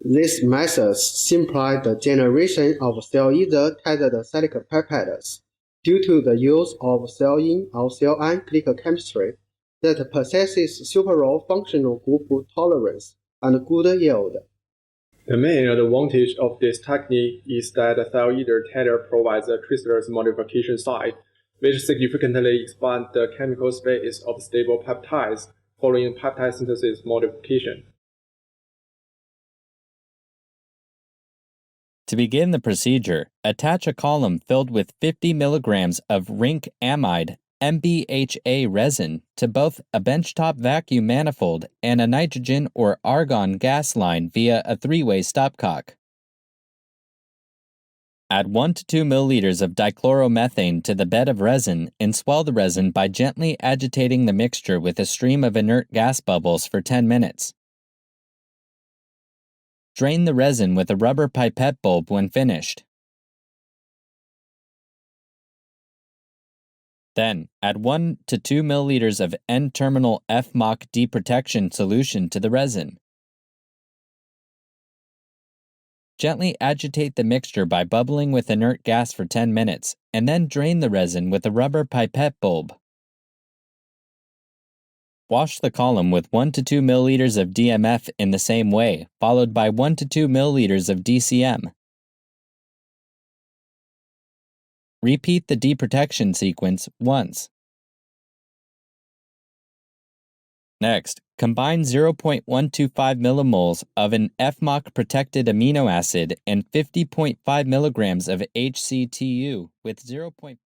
These methods simplify the generation of Thioether tethered helical peptides due to the use of thiol-ene or thiol-yne clinical chemistry that possesses superior functional group tolerance and good yield. The main advantage of this technique is that the Thioether tether provides a traceless modification site, which significantly expands the chemical space of stable peptides following peptide synthesis modification. To begin the procedure, attach a column filled with 50 milligrams of zinc amide MBHA resin to both a benchtop vacuum manifold and a nitrogen or argon gas line via a three-way stopcock. Add 1 to 2 milliliters of dichloromethane to the bed of resin and swell the resin by gently agitating the mixture with a stream of inert gas bubbles for 10 minutes. Drain the resin with a rubber pipette bulb when finished. Then, add 1 to 2 milliliters of N-terminal FMOC deprotection solution to the resin. Gently agitate the mixture by bubbling with inert gas for 10 minutes, and then drain the resin with a rubber pipette bulb. Wash the column with 1 to 2 milliliters of DMF in the same way, followed by 1 to 2 milliliters of DCM. Repeat the deprotection sequence once. Next, combine 0.125 millimoles of an FMOC-protected amino acid and 50.5 milligrams of HCTU with 0.5